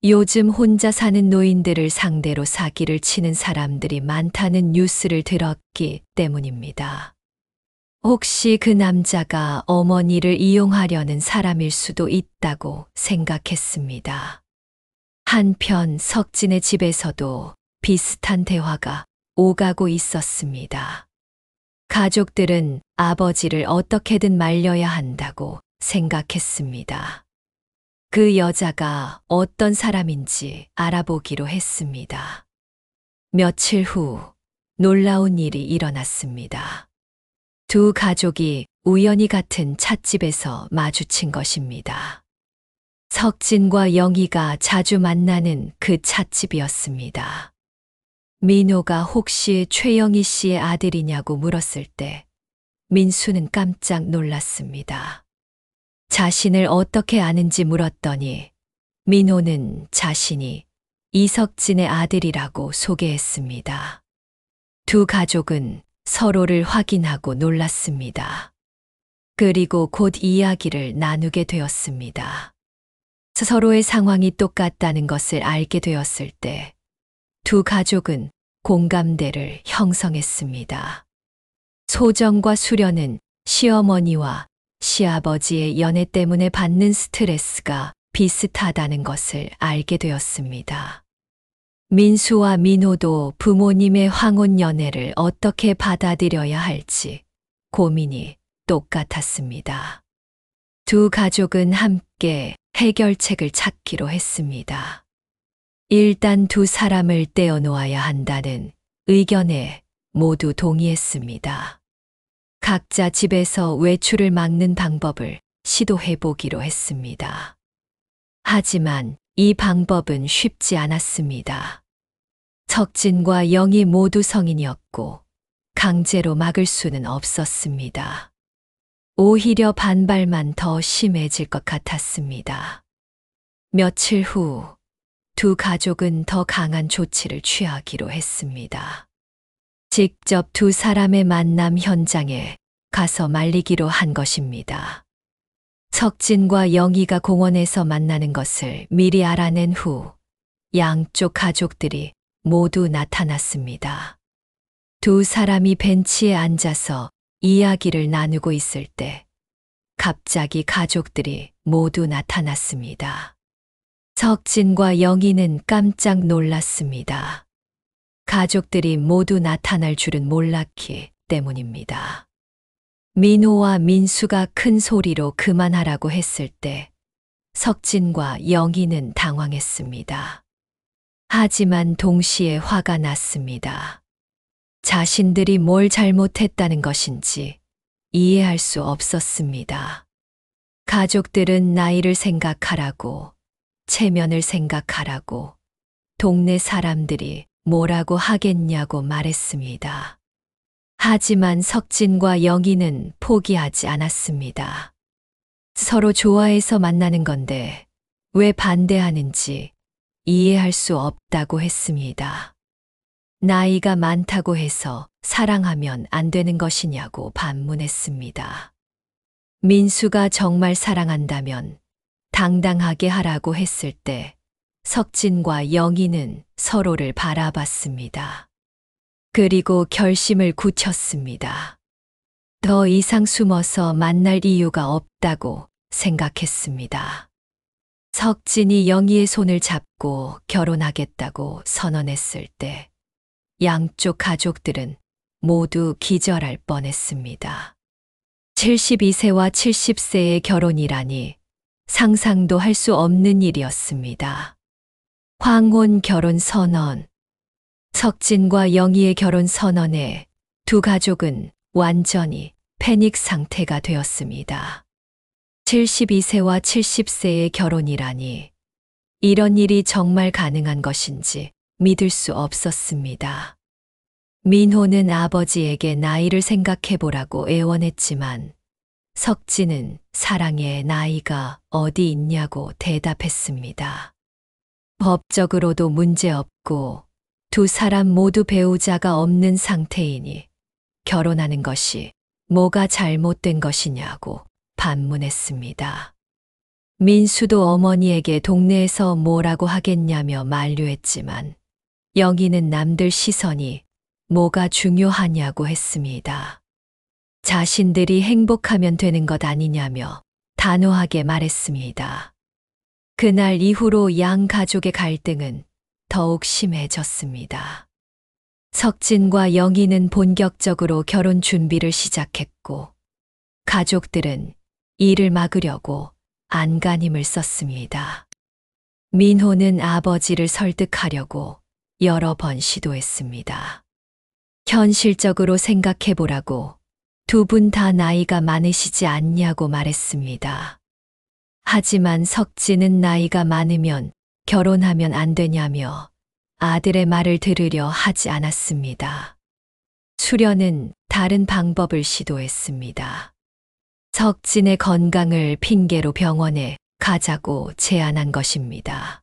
요즘 혼자 사는 노인들을 상대로 사기를 치는 사람들이 많다는 뉴스를 들었기 때문입니다. 혹시 그 남자가 어머니를 이용하려는 사람일 수도 있다고 생각했습니다. 한편 석진의 집에서도 비슷한 대화가 오가고 있었습니다. 가족들은 아버지를 어떻게든 말려야 한다고 생각했습니다. 그 여자가 어떤 사람인지 알아보기로 했습니다. 며칠 후 놀라운 일이 일어났습니다. 두 가족이 우연히 같은 찻집에서 마주친 것입니다. 석진과 영희가 자주 만나는 그 찻집이었습니다. 민호가 혹시 최영희 씨의 아들이냐고 물었을 때 민수는 깜짝 놀랐습니다. 자신을 어떻게 아는지 물었더니 민호는 자신이 이석진의 아들이라고 소개했습니다. 두 가족은 서로를 확인하고 놀랐습니다. 그리고 곧 이야기를 나누게 되었습니다. 서로의 상황이 똑같다는 것을 알게 되었을 때 두 가족은 공감대를 형성했습니다. 소정과 수련은 시어머니와 시아버지의 연애 때문에 받는 스트레스가 비슷하다는 것을 알게 되었습니다. 민수와 민호도 부모님의 황혼 연애를 어떻게 받아들여야 할지 고민이 똑같았습니다. 두 가족은 함께 해결책을 찾기로 했습니다. 일단 두 사람을 떼어놓아야 한다는 의견에 모두 동의했습니다. 각자 집에서 외출을 막는 방법을 시도해 보기로 했습니다. 하지만 이 방법은 쉽지 않았습니다. 석진과 영희 모두 성인이었고 강제로 막을 수는 없었습니다. 오히려 반발만 더 심해질 것 같았습니다. 며칠 후 두 가족은 더 강한 조치를 취하기로 했습니다. 직접 두 사람의 만남 현장에 가서 말리기로 한 것입니다. 석진과 영희가 공원에서 만나는 것을 미리 알아낸 후 양쪽 가족들이 모두 나타났습니다. 두 사람이 벤치에 앉아서 이야기를 나누고 있을 때 갑자기 가족들이 모두 나타났습니다. 석진과 영희는 깜짝 놀랐습니다. 가족들이 모두 나타날 줄은 몰랐기 때문입니다. 민호와 민수가 큰 소리로 그만하라고 했을 때 석진과 영희는 당황했습니다. 하지만 동시에 화가 났습니다. 자신들이 뭘 잘못했다는 것인지 이해할 수 없었습니다. 가족들은 나이를 생각하라고, 체면을 생각하라고, 동네 사람들이 뭐라고 하겠냐고 말했습니다. 하지만 석진과 영희는 포기하지 않았습니다. 서로 좋아해서 만나는 건데 왜 반대하는지 이해할 수 없다고 했습니다. 나이가 많다고 해서 사랑하면 안 되는 것이냐고 반문했습니다. 민수가 정말 사랑한다면 당당하게 하라고 했을 때 석진과 영희는 서로를 바라봤습니다. 그리고 결심을 굳혔습니다. 더 이상 숨어서 만날 이유가 없다고 생각했습니다. 석진이 영희의 손을 잡고 결혼하겠다고 선언했을 때 양쪽 가족들은 모두 기절할 뻔했습니다. 72세와 70세의 결혼이라니 상상도 할 수 없는 일이었습니다. 황혼 결혼 선언. 석진과 영희의 결혼 선언에 두 가족은 완전히 패닉 상태가 되었습니다. 72세와 70세의 결혼이라니 이런 일이 정말 가능한 것인지 믿을 수 없었습니다. 민호는 아버지에게 나이를 생각해 보라고 애원했지만 석진은 사랑의 나이가 어디 있냐고 대답했습니다. 법적으로도 문제없고 두 사람 모두 배우자가 없는 상태이니 결혼하는 것이 뭐가 잘못된 것이냐고 반문했습니다. 민수도 어머니에게 동네에서 뭐라고 하겠냐며 만류했지만 영희는 남들 시선이 뭐가 중요하냐고 했습니다. 자신들이 행복하면 되는 것 아니냐며 단호하게 말했습니다. 그날 이후로 양 가족의 갈등은 더욱 심해졌습니다. 석진과 영희는 본격적으로 결혼 준비를 시작했고 가족들은 이를 막으려고 안간힘을 썼습니다. 민호는 아버지를 설득하려고 여러 번 시도했습니다. 현실적으로 생각해 보라고 두 분 다 나이가 많으시지 않냐고 말했습니다. 하지만 석진은 나이가 많으면 결혼하면 안 되냐며 아들의 말을 들으려 하지 않았습니다. 수련은 다른 방법을 시도했습니다. 석진의 건강을 핑계로 병원에 가자고 제안한 것입니다.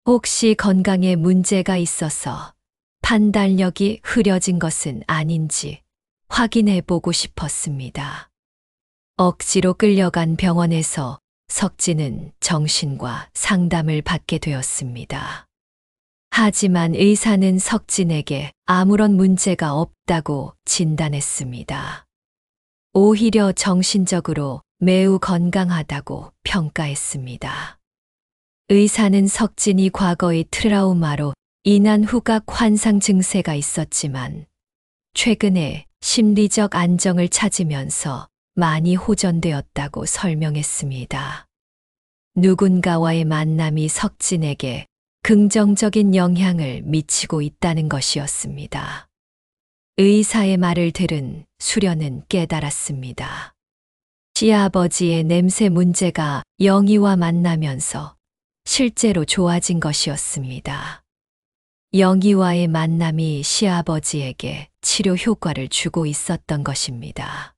혹시 건강에 문제가 있어서 판단력이 흐려진 것은 아닌지 확인해 보고 싶었습니다. 억지로 끌려간 병원에서 석진은 정신과 상담을 받게 되었습니다. 하지만 의사는 석진에게 아무런 문제가 없다고 진단했습니다. 오히려 정신적으로 매우 건강하다고 평가했습니다. 의사는 석진이 과거의 트라우마로 인한 후각 환상 증세가 있었지만 최근에 심리적 안정을 찾으면서 많이 호전되었다고 설명했습니다. 누군가와의 만남이 석진에게 긍정적인 영향을 미치고 있다는 것이었습니다. 의사의 말을 들은 수련은 깨달았습니다. 시아버지의 냄새 문제가 영희와 만나면서 실제로 좋아진 것이었습니다. 영희와의 만남이 시아버지에게 치료 효과를 주고 있었던 것입니다.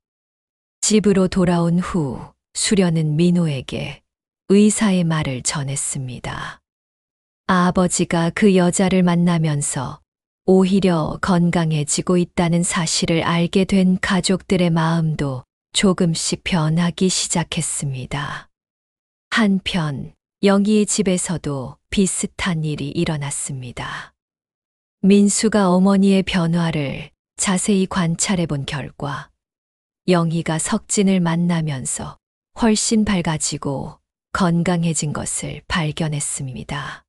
집으로 돌아온 후 수련은 민호에게 의사의 말을 전했습니다. 아버지가 그 여자를 만나면서 오히려 건강해지고 있다는 사실을 알게 된 가족들의 마음도 조금씩 변하기 시작했습니다. 한편 영희의 집에서도 비슷한 일이 일어났습니다. 민수가 어머니의 변화를 자세히 관찰해 본 결과 영희가 석진을 만나면서 훨씬 밝아지고 건강해진 것을 발견했습니다.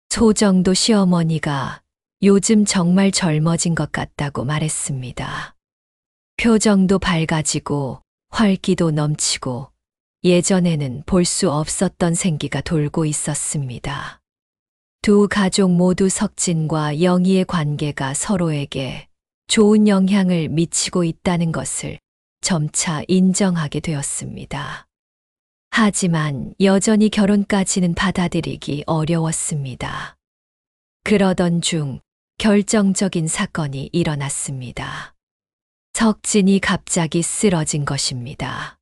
소정도 시어머니가 요즘 정말 젊어진 것 같다고 말했습니다. 표정도 밝아지고 활기도 넘치고 예전에는 볼 수 없었던 생기가 돌고 있었습니다. 두 가족 모두 석진과 영희의 관계가 서로에게 좋은 영향을 미치고 있다는 것을 점차 인정하게 되었습니다. 하지만 여전히 결혼까지는 받아들이기 어려웠습니다. 그러던 중 결정적인 사건이 일어났습니다. 석진이 갑자기 쓰러진 것입니다.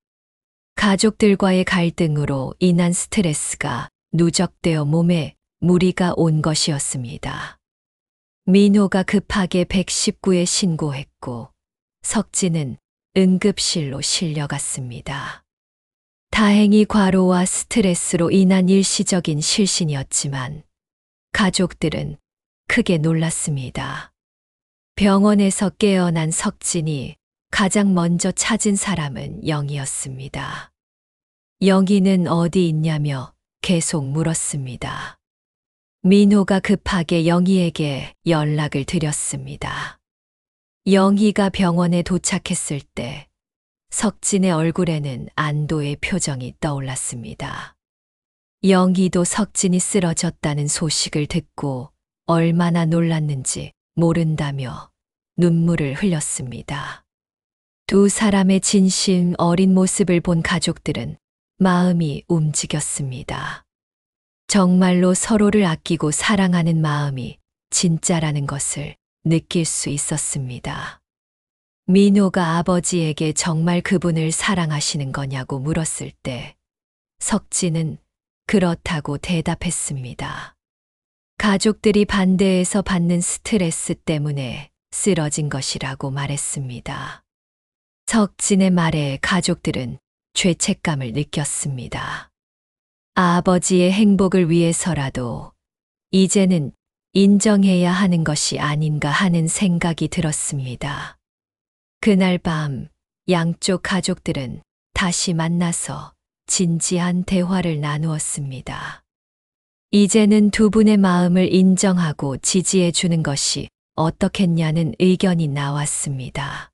가족들과의 갈등으로 인한 스트레스가 누적되어 몸에 무리가 온 것이었습니다. 민호가 급하게 119에 신고했고 석진은 응급실로 실려갔습니다. 다행히 과로와 스트레스로 인한 일시적인 실신이었지만 가족들은 크게 놀랐습니다. 병원에서 깨어난 석진이 가장 먼저 찾은 사람은 영희였습니다. 영희는 어디 있냐며 계속 물었습니다. 민호가 급하게 영희에게 연락을 드렸습니다. 영희가 병원에 도착했을 때 석진의 얼굴에는 안도의 표정이 떠올랐습니다. 영희도 석진이 쓰러졌다는 소식을 듣고 얼마나 놀랐는지 모른다며 눈물을 흘렸습니다. 두 사람의 진심 어린 모습을 본 가족들은 마음이 움직였습니다. 정말로 서로를 아끼고 사랑하는 마음이 진짜라는 것을 느낄 수 있었습니다. 민호가 아버지에게 정말 그분을 사랑하시는 거냐고 물었을 때 석진은 그렇다고 대답했습니다. 가족들이 반대해서 받는 스트레스 때문에 쓰러진 것이라고 말했습니다. 석진의 말에 가족들은 죄책감을 느꼈습니다. 아버지의 행복을 위해서라도 이제는 인정해야 하는 것이 아닌가 하는 생각이 들었습니다. 그날 밤 양쪽 가족들은 다시 만나서 진지한 대화를 나누었습니다. 이제는 두 분의 마음을 인정하고 지지해 주는 것이 어떻겠냐는 의견이 나왔습니다.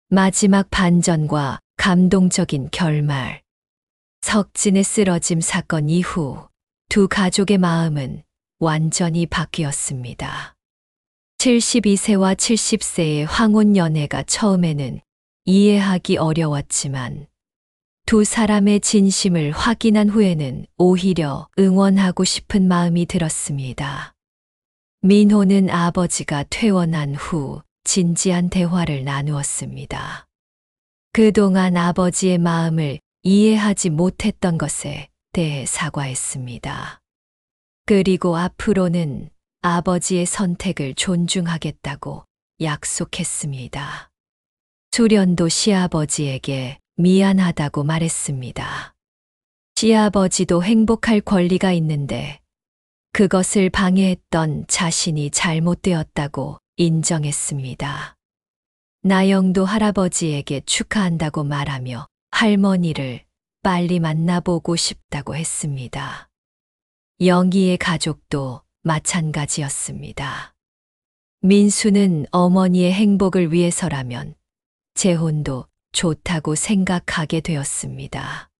마지막 반전과 감동적인 결말. 석진의 쓰러짐 사건 이후 두 가족의 마음은 완전히 바뀌었습니다. 72세와 70세의 황혼 연애가 처음에는 이해하기 어려웠지만 두 사람의 진심을 확인한 후에는 오히려 응원하고 싶은 마음이 들었습니다. 민호는 아버지가 퇴원한 후 진지한 대화를 나누었습니다. 그동안 아버지의 마음을 이해하지 못했던 것에 대해 사과했습니다. 그리고 앞으로는 아버지의 선택을 존중하겠다고 약속했습니다. 수련도 시아버지에게 미안하다고 말했습니다. 시아버지도 행복할 권리가 있는데 그것을 방해했던 자신이 잘못되었다고 인정했습니다. 나영도 할아버지에게 축하한다고 말하며 할머니를 빨리 만나보고 싶다고 했습니다. 영희의 가족도 마찬가지였습니다. 민수는 어머니의 행복을 위해서라면 재혼도 좋다고 생각하게 되었습니다.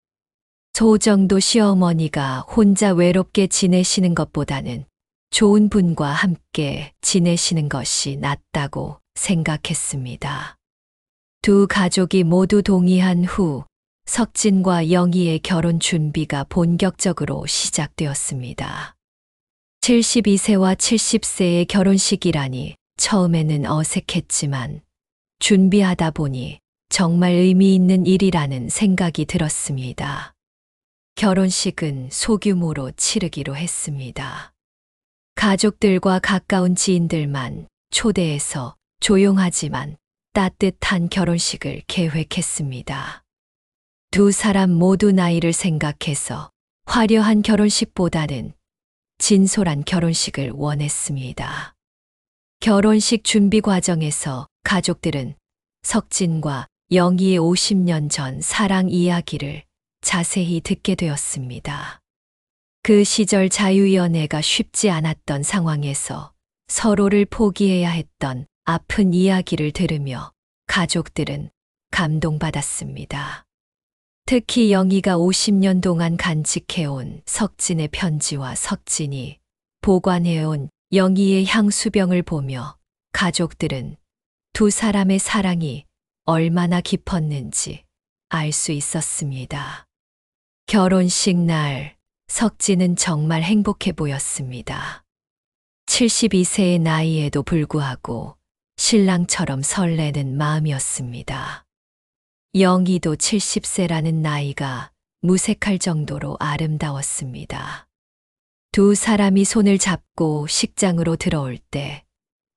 소정도 시어머니가 혼자 외롭게 지내시는 것보다는 좋은 분과 함께 지내시는 것이 낫다고 생각했습니다. 두 가족이 모두 동의한 후 석진과 영희의 결혼 준비가 본격적으로 시작되었습니다. 72세와 70세의 결혼식이라니 처음에는 어색했지만 준비하다 보니 정말 의미 있는 일이라는 생각이 들었습니다. 결혼식은 소규모로 치르기로 했습니다. 가족들과 가까운 지인들만 초대해서 조용하지만 따뜻한 결혼식을 계획했습니다. 두 사람 모두 나이를 생각해서 화려한 결혼식보다는 진솔한 결혼식을 원했습니다. 결혼식 준비 과정에서 가족들은 석진과 영희의 50년 전 사랑 이야기를 자세히 듣게 되었습니다. 그 시절 자유연애가 쉽지 않았던 상황에서 서로를 포기해야 했던 아픈 이야기를 들으며 가족들은 감동받았습니다. 특히 영희가 50년 동안 간직해온 석진의 편지와 석진이 보관해온 영희의 향수병을 보며 가족들은 두 사람의 사랑이 얼마나 깊었는지 알 수 있었습니다. 결혼식 날 석진은 정말 행복해 보였습니다. 72세의 나이에도 불구하고 신랑처럼 설레는 마음이었습니다. 영희도 70세라는 나이가 무색할 정도로 아름다웠습니다. 두 사람이 손을 잡고 식장으로 들어올 때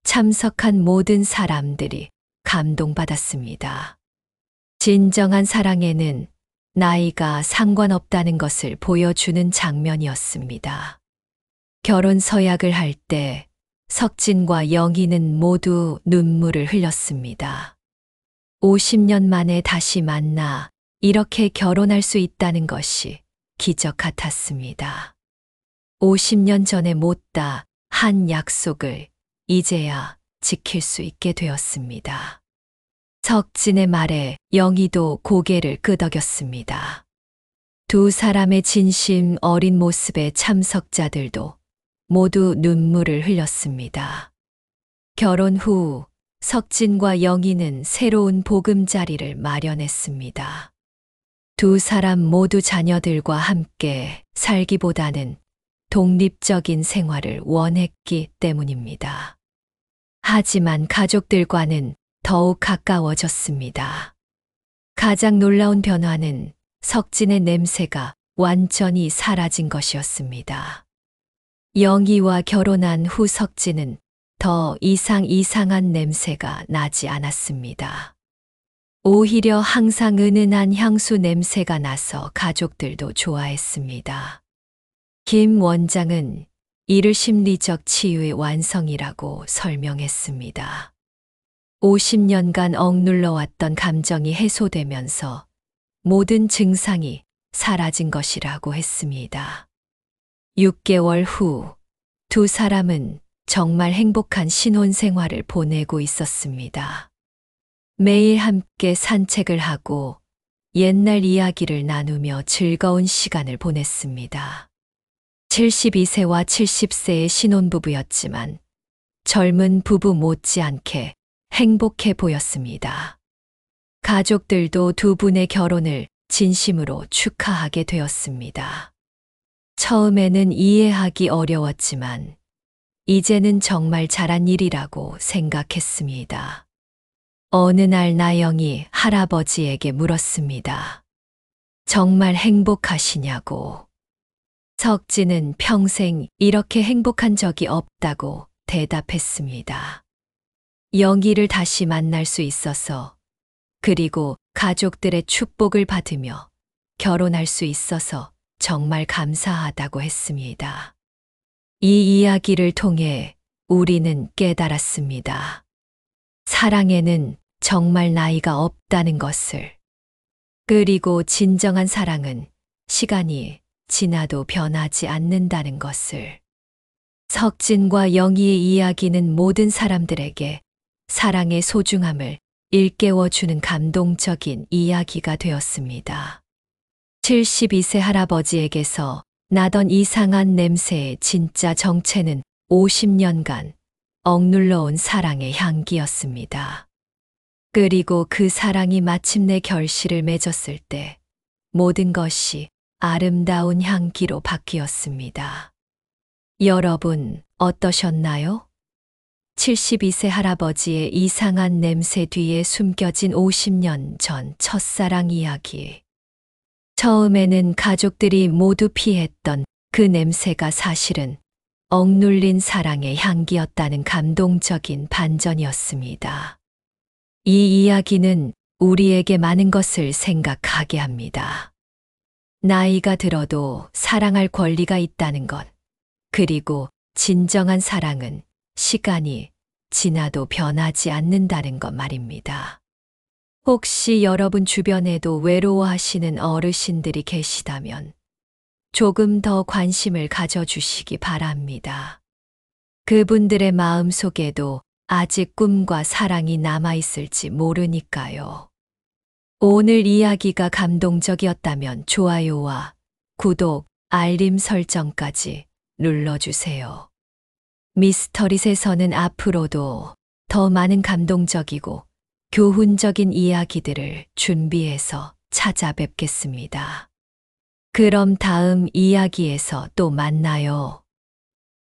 참석한 모든 사람들이 감동받았습니다. 진정한 사랑에는 나이가 상관없다는 것을 보여주는 장면이었습니다. 결혼 서약을 할 때 석진과 영희는 모두 눈물을 흘렸습니다. 50년 만에 다시 만나 이렇게 결혼할 수 있다는 것이 기적 같았습니다. 50년 전에 못다 한 약속을 이제야 지킬 수 있게 되었습니다. 석진의 말에 영희도 고개를 끄덕였습니다. 두 사람의 진심 어린 모습에 참석자들도 모두 눈물을 흘렸습니다. 결혼 후 석진과 영희는 새로운 보금자리를 마련했습니다. 두 사람 모두 자녀들과 함께 살기보다는 독립적인 생활을 원했기 때문입니다. 하지만 가족들과는 더욱 가까워졌습니다. 가장 놀라운 변화는 석진의 냄새가 완전히 사라진 것이었습니다. 영희와 결혼한 후 석진은 더 이상 이상한 냄새가 나지 않았습니다. 오히려 항상 은은한 향수 냄새가 나서 가족들도 좋아했습니다. 김 원장은 이를 심리적 치유의 완성이라고 설명했습니다. 50년간 억눌러왔던 감정이 해소되면서 모든 증상이 사라진 것이라고 했습니다. 6개월 후 두 사람은 정말 행복한 신혼생활을 보내고 있었습니다. 매일 함께 산책을 하고 옛날 이야기를 나누며 즐거운 시간을 보냈습니다. 72세와 70세의 신혼부부였지만 젊은 부부 못지않게 행복해 보였습니다. 가족들도 두 분의 결혼을 진심으로 축하하게 되었습니다. 처음에는 이해하기 어려웠지만 이제는 정말 잘한 일이라고 생각했습니다. 어느 날 나영이 할아버지에게 물었습니다. 정말 행복하시냐고. 석진은 평생 이렇게 행복한 적이 없다고 대답했습니다. 영희를 다시 만날 수 있어서, 그리고 가족들의 축복을 받으며 결혼할 수 있어서 정말 감사하다고 했습니다. 이 이야기를 통해 우리는 깨달았습니다. 사랑에는 정말 나이가 없다는 것을. 그리고 진정한 사랑은 시간이 지나도 변하지 않는다는 것을. 석진과 영희의 이야기는 모든 사람들에게 사랑의 소중함을 일깨워주는 감동적인 이야기가 되었습니다. 72세 할아버지에게서 나던 이상한 냄새의 진짜 정체는 50년간 억눌러온 사랑의 향기였습니다. 그리고 그 사랑이 마침내 결실을 맺었을 때 모든 것이 아름다운 향기로 바뀌었습니다. 여러분, 어떠셨나요? 72세 할아버지의 이상한 냄새 뒤에 숨겨진 50년 전 첫사랑 이야기. 처음에는 가족들이 모두 피했던 그 냄새가 사실은 억눌린 사랑의 향기였다는 감동적인 반전이었습니다. 이 이야기는 우리에게 많은 것을 생각하게 합니다. 나이가 들어도 사랑할 권리가 있다는 것, 그리고 진정한 사랑은 시간이 지나도 변하지 않는다는 것 말입니다. 혹시 여러분 주변에도 외로워하시는 어르신들이 계시다면 조금 더 관심을 가져주시기 바랍니다. 그분들의 마음 속에도 아직 꿈과 사랑이 남아있을지 모르니까요. 오늘 이야기가 감동적이었다면 좋아요와 구독, 알림 설정까지 눌러주세요. 미스터릿에서는 앞으로도 더 많은 감동적이고 교훈적인 이야기들을 준비해서 찾아뵙겠습니다. 그럼 다음 이야기에서 또 만나요.